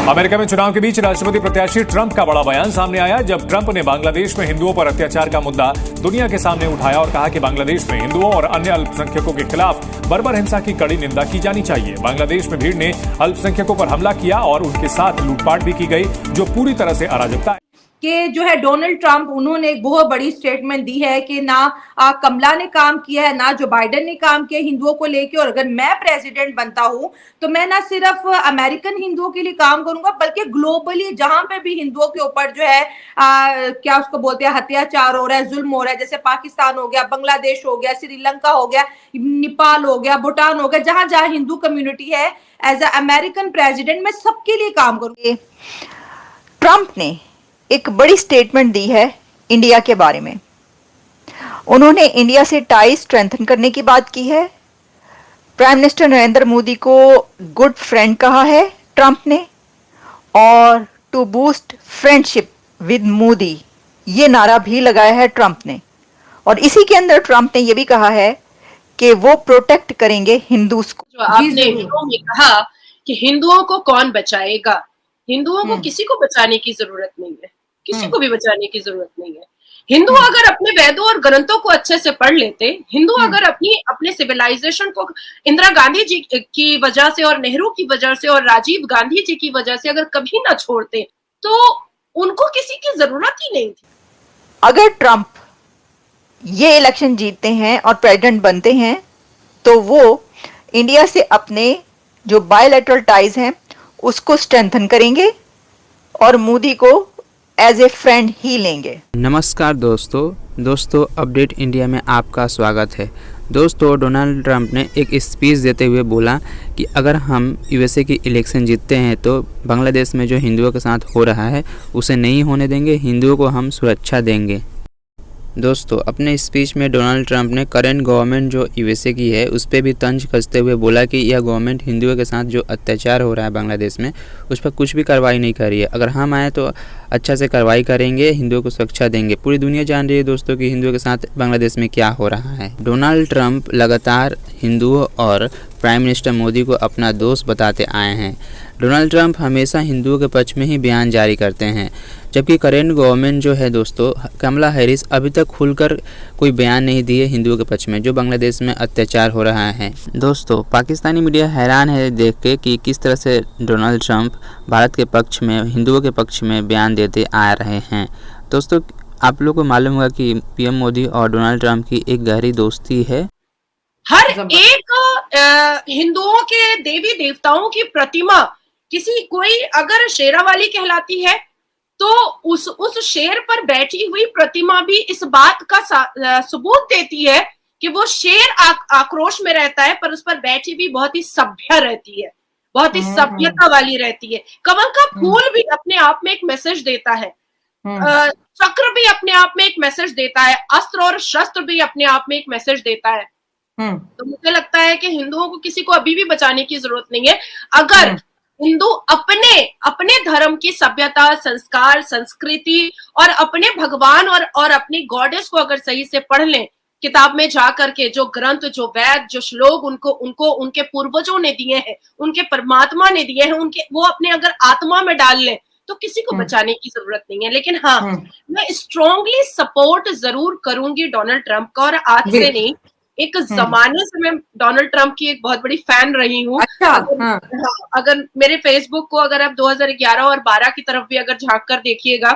America में चुनाव के बीच राष्ट्रपति प्रत्याशी ट्रंप का बड़ा बयान सामने आया जब ट्रंप ने बांग्लादेश में हिंदुओं पर अत्याचार का मुद्दा दुनिया के सामने उठाया और कहा कि बांग्लादेश में हिंदुओं और अन्य अल्पसंख्यकों के खिलाफ बर्बर हिंसा की कड़ी निंदा की जानी चाहिए। बांग्लादेश में भीड़ ने अल्पसंख्यकों पर हमला किया और उनके साथ लूटपाट भी की गई, जो पूरी तरह से अराजकता है। कि जो है डोनाल्ड ट्रंप, उन्होंने एक बहुत बड़ी स्टेटमेंट दी है कि ना कमला ने काम किया है, ना जो बाइडेन ने काम किया हिंदुओं को लेके, और अगर मैं प्रेसिडेंट बनता हूं तो मैं ना सिर्फ अमेरिकन हिंदुओं के लिए काम करूंगा बल्कि ग्लोबली जहां पे भी हिंदुओं के ऊपर जो है क्या उसको बोलते हैं अत्याचार हो रहा है, जुल्म हो रहा है, जैसे पाकिस्तान हो गया, बांग्लादेश हो गया, श्रीलंका हो गया, नेपाल हो गया, भूटान हो गया, जहां जहां हिंदू कम्युनिटी है, एज अ अमेरिकन प्रेसिडेंट मैं सबके लिए काम करूंगी। ट्रंप ने एक बड़ी स्टेटमेंट दी है इंडिया के बारे में। उन्होंने इंडिया से टाई स्ट्रेंथन करने की बात की है। प्राइम मिनिस्टर नरेंद्र मोदी को गुड फ्रेंड कहा है ट्रंप ने, और to boost friendship with Modi ये नारा भी लगाया है ट्रंप ने। और इसी के अंदर ट्रंप ने यह भी कहा है कि वो प्रोटेक्ट करेंगे हिंदूज को। जो आपने वीडियो में कहा कि हिंदुओं को कौन बचाएगा, हिंदुओं को किसी को बचाने की जरूरत नहीं है, किसी को भी बचाने की जरूरत नहीं है। हिंदू अगर अपने वेदों और ग्रंथों को अच्छे से पढ़ लेते, हिंदू अगर अपने सिविलाइजेशन को इंदिरा गांधी जी की वजह से और नेहरू की वजह से और राजीव गांधी जी की वजह से अगर कभी ना छोड़ते तो उनको किसी की जरूरत ही नहीं थी। अगर ट्रंप ये इलेक्शन जीतते हैं और प्रेसिडेंट बनते हैं तो वो इंडिया से अपने जो बायलैटरल टाइज हैं उसको स्ट्रेंथन करेंगे और मोदी को एज ए फ्रेंड ही लेंगे। नमस्कार दोस्तों अपडेट इंडिया में आपका स्वागत है। दोस्तों, डोनाल्ड ट्रंप ने एक स्पीच देते हुए बोला कि अगर हम यूएसए की इलेक्शन जीतते हैं तो बांग्लादेश में जो हिंदुओं के साथ हो रहा है उसे नहीं होने देंगे, हिंदुओं को हम सुरक्षा देंगे। दोस्तों, अपने स्पीच में डोनाल्ड ट्रंप ने करेंट गवर्नमेंट जो यूएसए की है उस पर भी तंज कसते हुए बोला कि यह गवर्नमेंट हिंदुओं के साथ जो अत्याचार हो रहा है बांग्लादेश में उस पर कुछ भी कार्रवाई नहीं कर रही है। अगर हम आए तो अच्छा से कार्रवाई करेंगे, हिंदुओं को सुरक्षा देंगे। पूरी दुनिया जान रही है दोस्तों कि हिंदुओं के साथ बांग्लादेश में क्या हो रहा है। डोनाल्ड ट्रंप लगातार हिंदुओं और प्राइम मिनिस्टर मोदी को अपना दोस्त बताते आए हैं। डोनाल्ड ट्रंप हमेशा हिंदुओं के पक्ष में ही बयान जारी करते हैं, जबकि करेंट गवर्नमेंट जो है दोस्तों कमला हैरिस अभी तक खुलकर कोई बयान नहीं दिए हिंदुओं के पक्ष में जो बांग्लादेश में अत्याचार हो रहा है। दोस्तों, पाकिस्तानी मीडिया हैरान है देख के कि किस तरह से डोनाल्ड ट्रंप भारत के पक्ष में, हिंदुओं के पक्ष में बयान देते आ रहे हैं। दोस्तों, आप लोगों को मालूम होगा कि पीएम मोदी और डोनाल्ड ट्रंप की एक गहरी दोस्ती है। हर एक हिंदुओं के देवी देवताओं की प्रतिमा कोई अगर शेरावाली कहलाती है तो उस शेर पर बैठी हुई प्रतिमा भी इस बात का सबूत देती है कि वो शेर आक्रोश में रहता है पर उस पर बैठी भी बहुत ही सभ्य रहती है, बहुत ही सभ्यता वाली रहती है। कमल का फूल भी अपने आप में एक मैसेज देता है, चक्र भी अपने आप में एक मैसेज देता है, अस्त्र और शस्त्र भी अपने आप में एक मैसेज देता है। तो मुझे लगता है कि हिंदुओं को किसी को अभी भी बचाने की जरूरत नहीं है। अगर हिंदू अपने धर्म की सभ्यता, संस्कार, संस्कृति और अपने भगवान और अपनी गॉडेस को अगर सही से पढ़ लें, किताब में जा करके जो ग्रंथ, जो वेद, जो श्लोक उनको उनके पूर्वजों ने दिए हैं, उनके परमात्मा ने दिए हैं, वो अपने अगर आत्मा में डाल लें तो किसी को बचाने की जरूरत नहीं है। लेकिन हाँ, मैं स्ट्रांगली सपोर्ट जरूर करूंगी डोनाल्ड ट्रंप का, और आज से नहीं, एक जमाने से मैं डोनाल्ड ट्रंप की एक बहुत बड़ी फैन रही हूँ। अच्छा, अगर मेरे फेसबुक को अगर आप 2011 और 12 की तरफ भी अगर झांक कर देखिएगा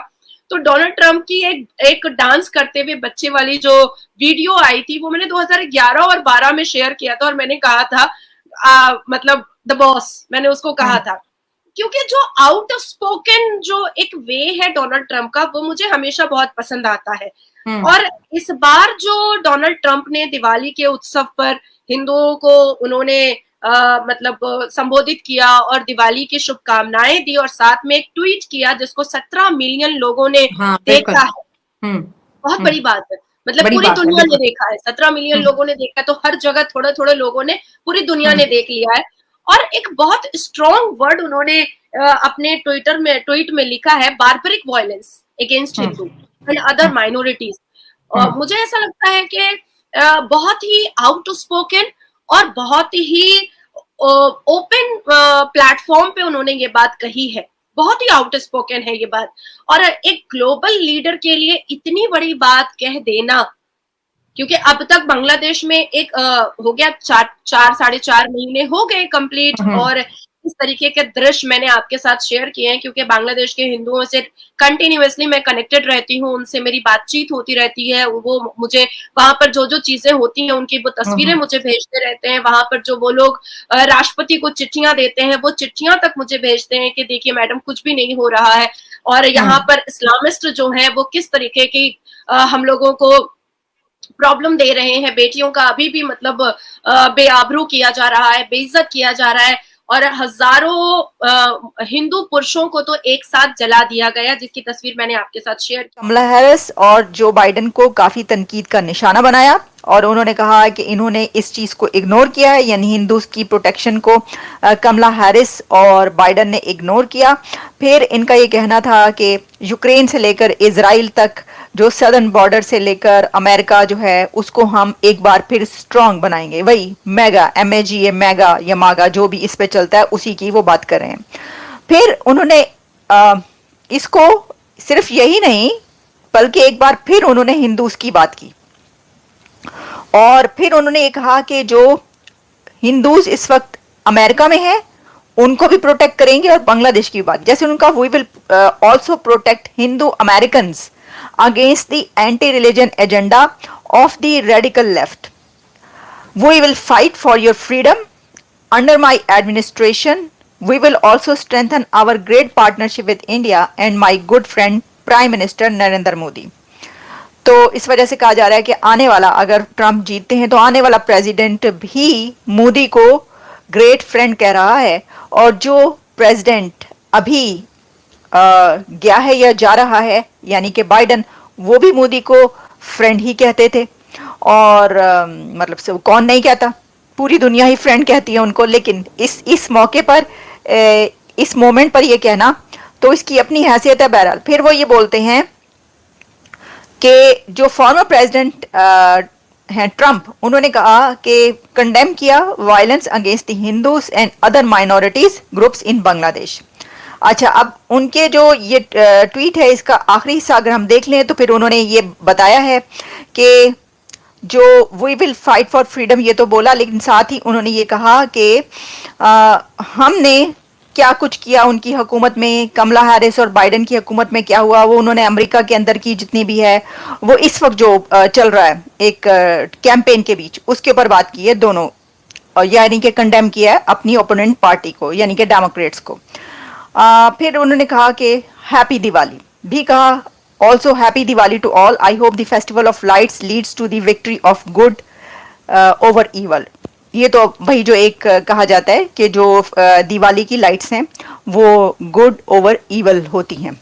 तो डोनाल्ड ट्रंप की एक डांस करते हुए बच्चे वाली जो वीडियो आई थी वो मैंने 2011 और 12 में शेयर किया था, और मैंने कहा था मतलब द बॉस, मैंने उसको कहा था, क्योंकि जो आउट स्पोकन जो एक वे है डोनाल्ड ट्रंप का वो मुझे हमेशा बहुत पसंद आता है। और इस बार जो डोनाल्ड ट्रंप ने दिवाली के उत्सव पर हिंदुओं को उन्होंने मतलब संबोधित किया और दिवाली की शुभकामनाएं दी और साथ में एक ट्वीट किया जिसको 17 मिलियन लोगों ने देखा है। बहुत बड़ी बात है, मतलब पूरी दुनिया ने देखा है, 17 मिलियन लोगों ने देखा है, तो हर जगह थोड़े थोड़े लोगों ने, पूरी दुनिया ने देख लिया है। और एक बहुत स्ट्रॉन्ग वर्ड उन्होंने अपने ट्वीट में लिखा है, barbaric violence against Hindu and other minorities. मुझे ऐसा लगता है कि बहुत ही आउट स्पोकन और बहुत ही ओपन प्लेटफॉर्म पे उन्होंने ये बात कही है बहुत ही आउटस्पोकन है ये बात। और एक ग्लोबल लीडर के लिए इतनी बड़ी बात कह देना, क्योंकि अब तक बांग्लादेश में एक हो गया 4.5 महीने हो गए कंप्लीट, और इस तरीके के दृश्य मैंने आपके साथ शेयर किए हैं, क्योंकि बांग्लादेश के हिंदुओं से कंटिन्यूअसली मैं कनेक्टेड रहती हूँ, उनसे मेरी बातचीत होती रहती है। वो मुझे वहां पर जो जो चीजें होती हैं उनकी वो तस्वीरें मुझे भेजते रहते हैं। वहां पर जो वो लोग राष्ट्रपति को चिट्ठियां देते हैं, वो चिट्ठियां तक मुझे भेजते हैं कि देखिए मैडम कुछ भी नहीं हो रहा है। और यहाँ पर इस्लामिस्ट जो है वो किस तरीके की हम लोगों को प्रॉब्लम दे रहे हैं। बेटियों का अभी भी मतलब बेआबरू किया जा रहा है, बेइज्जत किया जा रहा है, और हजारों हिंदू पुरुषों को तो एक साथ जला दिया गया, जिसकी तस्वीर मैंने आपके साथ शेयर की। कमला हैरिस और जो बाइडेन को काफी तनकीद का निशाना बनाया और उन्होंने कहा कि इन्होंने इस चीज को इग्नोर किया है, यानी हिंदूज की प्रोटेक्शन को कमला हैरिस और बाइडेन ने इग्नोर किया। फिर इनका ये कहना था कि यूक्रेन से लेकर इजराइल तक, जो सदर्न बॉर्डर से लेकर अमेरिका जो है, उसको हम एक बार फिर स्ट्रांग बनाएंगे। वही मेगा, MAGA, मेगा या मागा जो भी इस पे चलता है, उसी की वो बात कर रहे हैं। फिर उन्होंने इसको सिर्फ यही नहीं बल्कि एक बार फिर उन्होंने हिंदूज की बात की और फिर उन्होंने ये कहा कि जो हिंदूज इस वक्त अमेरिका में हैं उनको भी प्रोटेक्ट करेंगे, और बांग्लादेश की बात जैसे उनका we will also protect Hindu American against the anti religion agenda of the radical left. We will fight for your freedom under my administration. We will also strengthen our great partnership with India and my good friend Prime Minister Narendra Modi. तो इस वजह से कहा जा रहा है कि आने वाला, अगर ट्रंप जीतते हैं तो आने वाला प्रेसिडेंट भी मोदी को ग्रेट फ्रेंड कह रहा है, और जो प्रेसिडेंट अभी गया है या जा रहा है यानी कि बाइडेन, वो भी मोदी को फ्रेंड ही कहते थे। और मतलब से कौन नहीं कहता, पूरी दुनिया ही फ्रेंड कहती है उनको, लेकिन इस मौके पर इस मोमेंट पर ये कहना तो इसकी अपनी हैसियत है। बहरहाल फिर वो ये बोलते हैं कि जो फॉर्मर प्रेसिडेंट हैं ट्रंप, उन्होंने कहा कि कंडेम किया violence against the Hindus and other minorities groups in Bangladesh. अच्छा, अब उनके जो ये ट्वीट है, इसका आखिरी हिस्सा अगर हम देख लें तो फिर उन्होंने ये बताया है कि जो we will fight for freedom ये तो बोला, लेकिन साथ ही उन्होंने ये कहा कि हमने क्या कुछ किया उनकी हुकूमत में, कमला हैरिस और बाइडेन की हुकूमत में क्या हुआ, वो उन्होंने अमेरिका के अंदर की जितनी भी है वो इस वक्त जो चल रहा है एक कैंपेन के बीच, उसके ऊपर बात की है दोनों, यानी कि कंडेम किया है अपनी ओपोनेंट पार्टी को यानी कि डेमोक्रेट्स को। फिर उन्होंने कहा कि हैप्पी दिवाली भी कहा, also happy Diwali to all. I hope the festival of lights leads to the victory of good over evil. ये तो वही जो एक कहा जाता है कि जो दिवाली की लाइट्स हैं वो गुड ओवर इवल होती हैं।